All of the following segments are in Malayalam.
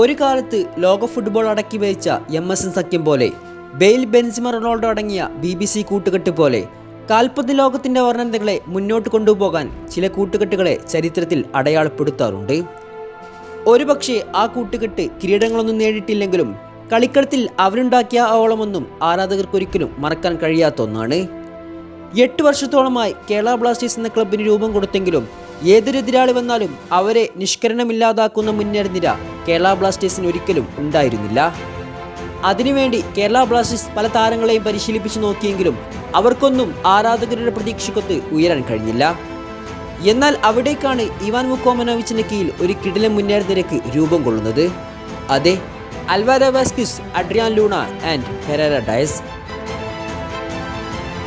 ഒരു കാലത്ത് ലോക ഫുട്ബോൾ അടക്കി വഹിച്ച MSN സഖ്യം പോലെ, ബെയിൽ, ബെൻസിമ, റൊണാൾഡോ അടങ്ങിയ BBC കൂട്ടുകെട്ട് പോലെ കാൽപന്ത് ലോകത്തിന്റെ വർണ്ണനകളെ മുന്നോട്ട് കൊണ്ടുപോകാൻ ചില കൂട്ടുകെട്ടുകളെ ചരിത്രത്തിൽ അടയാളപ്പെടുത്താറുണ്ട്. ഒരുപക്ഷെ ആ കൂട്ടുകെട്ട് കിരീടങ്ങളൊന്നും നേടിയിട്ടില്ലെങ്കിലും കളിക്കളത്തിൽ അവരുണ്ടാക്കിയ ഓളമൊന്നും ആരാധകർക്കൊരിക്കലും മറക്കാൻ കഴിയാത്ത ഒന്നാണ്. 8 വർഷത്തോളമായി കേരള ബ്ലാസ്റ്റേഴ്സ് എന്ന ക്ലബിന് രൂപം കൊടുത്തെങ്കിലും ഏതൊരു എതിരാളി വന്നാലും അവരെ നിഷ്കരണമില്ലാതാക്കുന്ന മുന്നേറുന്നിര കേരള ബ്ലാസ്റ്റേഴ്സിന് ഒരിക്കലും ഉണ്ടായിരുന്നില്ല. അതിനുവേണ്ടി കേരള ബ്ലാസ്റ്റേഴ്സ് പല താരങ്ങളെയും പരിശീലിപ്പിച്ചു നോക്കിയെങ്കിലും അവർക്കൊന്നും ആരാധകരുടെ പ്രതീക്ഷയ്ക്കൊത്ത് ഉയരാൻ കഴിഞ്ഞില്ല. എന്നാൽ അവിടേക്കാണ് ഇവാൻ മുക്കോമനോവിച്ചിന്റെ കീഴിൽ ഒരു കിടിലൻ മുന്നേറുനിരക്ക് രൂപം കൊള്ളുന്നത്. അതെ, Alvaro Vazquez, Adrian Luna and Herrera Diaz.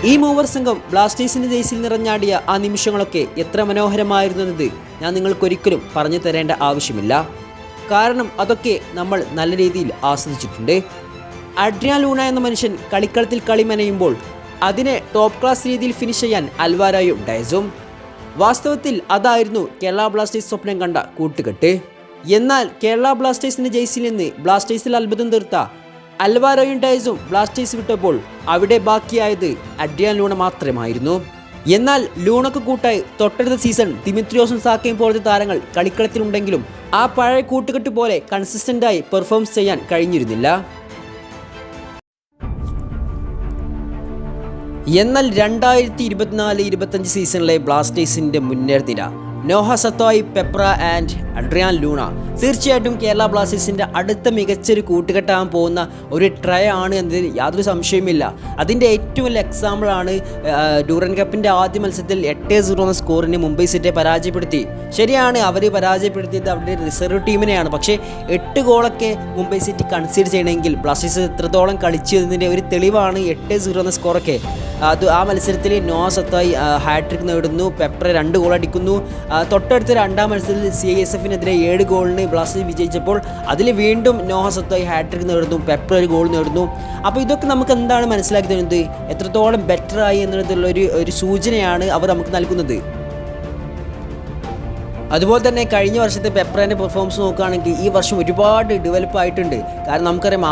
ഈ മൂവർ സംഘം ബ്ലാസ്റ്റേഴ്സിന്റെ ജേഴ്സിയിൽ നിറഞ്ഞാടിയ ആ നിമിഷങ്ങളൊക്കെ എത്ര മനോഹരമായിരുന്നത് ഞാൻ നിങ്ങൾക്കൊരിക്കലും പറഞ്ഞു തരേണ്ട ആവശ്യമില്ല. കാരണം അതൊക്കെ നമ്മൾ നല്ല രീതിയിൽ ആസ്വദിച്ചിട്ടുണ്ട്. അഡ്രിയാൻ ലൂണ എന്ന മനുഷ്യൻ കളിക്കളത്തിൽ കളി മെനയുമ്പോൾ അതിനെ ടോപ്പ് ക്ലാസ് രീതിയിൽ ഫിനിഷ് ചെയ്യാൻ അൽവാരോയും ഡയസും. വാസ്തവത്തിൽ അതായിരുന്നു കേരള ബ്ലാസ്റ്റേഴ്സ് സ്വപ്നം കണ്ട കൂട്ടുകെട്ട്. എന്നാൽ കേരള ബ്ലാസ്റ്റേഴ്സിന്റെ ജേഴ്സിയിൽ നിന്ന് ബ്ലാസ്റ്റേഴ്സിൽ അത്ഭുതം തീർത്ത അൽവാരോയും ഡയസും ബ്ലാസ്റ്റേഴ്സ് വിട്ടപ്പോൾ അവിടെ ബാക്കിയായത് അഡ്രിയാൻ ലൂണ മാത്രമായിരുന്നു. എന്നാൽ ലൂണക്ക് കൂട്ടായി തൊട്ടടുത്ത സീസൺ ദിമിത്രിയോസും സാക്കയും പോലത്തെ താരങ്ങൾ കളിക്കളത്തിലുണ്ടെങ്കിലും ആ പഴയ കൂട്ടുകെട്ട് പോലെ കൺസിസ്റ്റന്റായി പെർഫോം ചെയ്യാൻ കഴിഞ്ഞിരുന്നില്ല. എന്നാൽ 2024-25 സീസണിലെ ബ്ലാസ്റ്റേഴ്സിന്റെ മുന്നേറുനിര Noah Sadaoui, Peprah and Adrian Luna തീർച്ചയായിട്ടും കേരള ബ്ലാസ്റ്റേഴ്സിൻ്റെ അടുത്ത മികച്ചൊരു കൂട്ടുകെട്ടാൻ പോകുന്ന ഒരു ട്രൈ ആണ് എന്നതിൽ യാതൊരു സംശയവുമില്ല. അതിൻ്റെ ഏറ്റവും വലിയ എക്സാമ്പിളാണ് ഡ്യൂറൻ കപ്പിൻ്റെ ആദ്യ മത്സരത്തിൽ 8-0 എന്ന സ്കോറിന് മുംബൈ സിറ്റിയെ പരാജയപ്പെടുത്തി. ശരിയാണ്, അവർ പരാജയപ്പെടുത്തിയത് അവരുടെ റിസർവ് ടീമിനെയാണ്. പക്ഷേ 8 ഗോളൊക്കെ മുംബൈ സിറ്റി കൺസീഡ് ചെയ്യണമെങ്കിൽ ബ്ലാസ്റ്റേഴ്സ് എത്രത്തോളം കളിച്ചതിൻ്റെ ഒരു തെളിവാണ് 8-0 എന്ന സ്കോറൊക്കെ. ആ മത്സരത്തിൽ നോഹ സത്തോയ് ഹാട്രിക് നേടുന്നു, പെപ്ര 2 ഗോൾ അടിക്കുന്നു. തൊട്ടടുത്ത രണ്ടാം മത്സരത്തിൽ CISFനെതിരെ 7 ഗോളിന് ബ്ലാസ്റ്റേഴ്സ് വിജയിച്ചപ്പോൾ അതിൽ വീണ്ടും നോഹ സത്തോയ് ഹാട്രിക് നേടുന്നു, പെപ്ര 1 ഗോൾ നേടുന്നു. അപ്പോൾ ഇതൊക്കെ നമുക്ക് എന്താണ് മനസ്സിലാക്കി തരുന്നത്? എത്രത്തോളം ബെറ്ററായി എന്നുള്ളതുള്ള ഒരു സൂചനയാണ് അവർ നമുക്ക് നൽകുന്നത്. അതുപോലെ തന്നെ കഴിഞ്ഞ വർഷത്തെ പെപ്രേൻ്റെ പെർഫോമൻസ് നോക്കുകയാണെങ്കിൽ ഈ വർഷം ഒരുപാട് ഡെവലപ്പ് ആയിട്ടുണ്ട്. കാരണം നമുക്കറിയാം,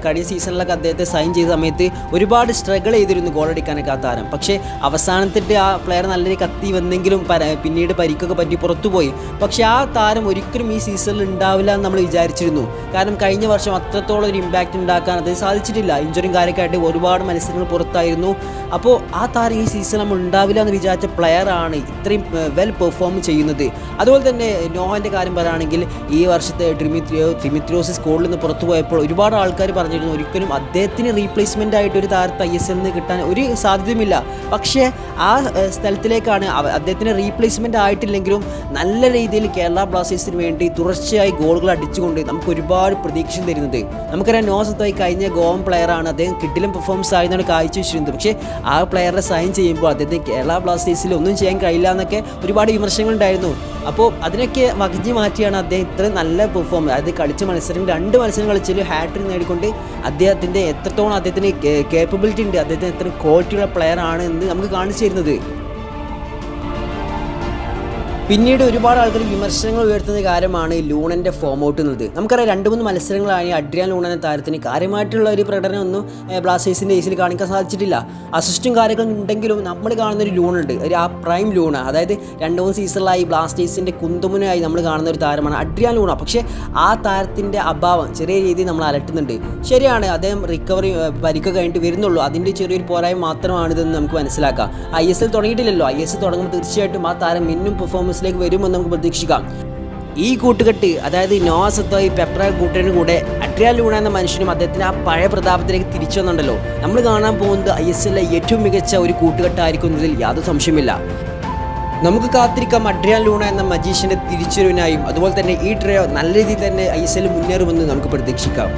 കഴിഞ്ഞ സീസണിലൊക്കെ അദ്ദേഹത്തെ സൈൻ ചെയ്ത സമയത്ത് ഒരുപാട് സ്ട്രഗിൾ ചെയ്തിരുന്നു ഗോളടിക്കാനൊക്കെ ആ താരം. പക്ഷേ അവസാനത്തിട്ട് ആ പ്ലെയർ നല്ല രീതിയിൽ കത്തി വന്നെങ്കിലും പിന്നീട് പരിക്കൊക്കെ പറ്റി പുറത്തുപോയി. പക്ഷേ ആ താരം ഒരിക്കലും ഈ സീസണിൽ ഉണ്ടാവില്ല എന്ന് നമ്മൾ വിചാരിച്ചിരുന്നു. കാരണം കഴിഞ്ഞ വർഷം അത്രത്തോളം ഒരു ഇമ്പാക്റ്റ് ഉണ്ടാക്കാൻ അദ്ദേഹം സാധിച്ചിട്ടില്ല. ഇഞ്ചുറിയും കാര്യമൊക്കെ ആയിട്ട് ഒരുപാട് മത്സരങ്ങൾ പുറത്തായിരുന്നു. അപ്പോൾ ആ താരം ഈ സീസൺ നമ്മൾ ഉണ്ടാവില്ല എന്ന് വിചാരിച്ച പ്ലെയറാണ് ഇത്രയും വെൽ പെർഫോം ചെയ്യുന്നത്. അതുപോലെ തന്നെ നോഹൻ്റെ കാര്യം പറയുകയാണെങ്കിൽ ഈ വർഷത്തെ ഡിമിത്രിയോസ് സ്കോഡിൽ നിന്ന് പുറത്തു പോയപ്പോൾ ഒരുപാട് ആൾക്കാർ പറഞ്ഞിരുന്നു ഒരിക്കലും അദ്ദേഹത്തിന് റീപ്ലേസ്മെൻ്റ് ആയിട്ട് ഒരു താരത്തെ ISL നിന്ന് കിട്ടാൻ ഒരു സാധ്യതയുമില്ല. പക്ഷേ ആ സ്ഥലത്തിലേക്കാണ് അദ്ദേഹത്തിന് റീപ്ലേസ്മെൻ്റ് ആയിട്ടില്ലെങ്കിലും നല്ല രീതിയിൽ കേരള ബ്ലാസ്റ്റേഴ്സിന് വേണ്ടി തുടർച്ചയായി ഗോളുകൾ അടിച്ചുകൊണ്ട് നമുക്ക് ഒരുപാട് പ്രതീക്ഷ തരുന്നത്. നമുക്കറിയാം, നോഹ സത്തോയ് കഴിഞ്ഞ ഗോവൻ പ്ലെയറാണ്. അദ്ദേഹം കിടിലൻ പെർഫോമൻസ് ആയിരുന്നാണ് കാഴ്ചവെച്ചിരുന്നത്. പക്ഷേ ആ പ്ലെയറെ സൈൻ ചെയ്യുമ്പോൾ അദ്ദേഹത്തിന് കേരള ബ്ലാസ്റ്റേഴ്സിൽ ഒന്നും ചെയ്യാൻ കഴിയില്ല എന്നൊക്കെ ഒരുപാട് വിമർശനങ്ങളുണ്ടായിരുന്നു. അപ്പോൾ അതിനൊക്കെ വകഞ്ഞു മാറ്റിയാണ് അദ്ദേഹം ഇത്രയും നല്ല പെർഫോം, അതായത് കളിച്ച മത്സരം 2 മത്സരം കളിച്ചതിൽ ഹാട്രിക് നേടിക്കൊണ്ട് അദ്ദേഹത്തിൻ്റെ എത്രത്തോളം അദ്ദേഹത്തിന് കേപ്പബിലിറ്റി ഉണ്ട്, അദ്ദേഹത്തിന് എത്ര ക്വാളിറ്റിയുള്ള പ്ലെയർ ആണ് എന്ന് നമുക്ക് കാണിച്ചു തരുന്നത്. പിന്നീട് ഒരുപാട് ആൾക്കാർ വിമർശനങ്ങൾ ഉയർത്തുന്ന കാര്യമാണ് ലൂണൻ്റെ ഫോം ഔട്ട് എന്നത്. നമുക്കറിയാം, 2-3 മത്സരങ്ങളായി അഡ്രിയാൻ ലൂണ എന്ന താരത്തിന് കാര്യമായിട്ടുള്ള ഒരു പ്രകടനമൊന്നും ബ്ലാസ്റ്റേഴ്സിൻ്റെ ഏസിൽ കാണിക്കാൻ സാധിച്ചിട്ടില്ല. അസിസ്റ്റും കാര്യങ്ങളും ഉണ്ടെങ്കിലും നമ്മൾ കാണുന്നൊരു ലൂണുണ്ട്, ആ പ്രൈം ലൂണ, അതായത് 2-3 സീസണിലായി ബ്ലാസ്റ്റേഴ്സിൻ്റെ കുന്തമുനായി നമ്മൾ കാണുന്ന ഒരു താരമാണ് അഡ്രിയാൻ ലൂണ. പക്ഷേ ആ താരത്തിൻ്റെ അഭാവം ചെറിയ രീതിയിൽ നമ്മൾ അലട്ടുന്നുണ്ട്. ശരിയാണ്, അദ്ദേഹം റിക്കവറി പരിക്ക് കഴിഞ്ഞിട്ട് വരുന്നുള്ളൂ. അതിൻ്റെ ചെറിയൊരു പോരായ്മ മാത്രമാണിതെന്ന് നമുക്ക് മനസ്സിലാക്കാം. ISL തുടങ്ങിയിട്ടില്ലല്ലോ. ISL തുടങ്ങുമ്പോൾ തീർച്ചയായിട്ടും ആ താരം മിന്നും പെർഫോമൻസിലേക്ക് വരുമെന്ന് നമുക്ക് പ്രതീക്ഷിക്കാം. ഈ കൂട്ടുകെട്ട്, അതായത് നോഹ സത്തോയ്, പെപ്ര കൂട്ടിന് കൂടെ അഡ്രിയാൻ ലൂണ എന്ന മനുഷ്യനും അദ്ദേഹത്തിന് ആ പഴയ പ്രതാപത്തിലേക്ക് തിരിച്ചു വന്നുണ്ടല്ലോ. നമ്മൾ കാണാൻ പോകുന്നത് ISLലെ ഏറ്റവും മികച്ച ഒരു കൂട്ടുകെട്ടായിരിക്കും എന്നതിൽ യാതൊരു സംശയമില്ല. നമുക്ക് കാത്തിരിക്കാം അഡ്രിയാൻ ലൂണ എന്ന മജീഷ്യൻ്റെ തിരിച്ചുവരവിനായും. അതുപോലെ തന്നെ ഈ ട്രയോ നല്ല രീതിയിൽ തന്നെ ISL മുന്നേറുമെന്ന് നമുക്ക് പ്രതീക്ഷിക്കാം.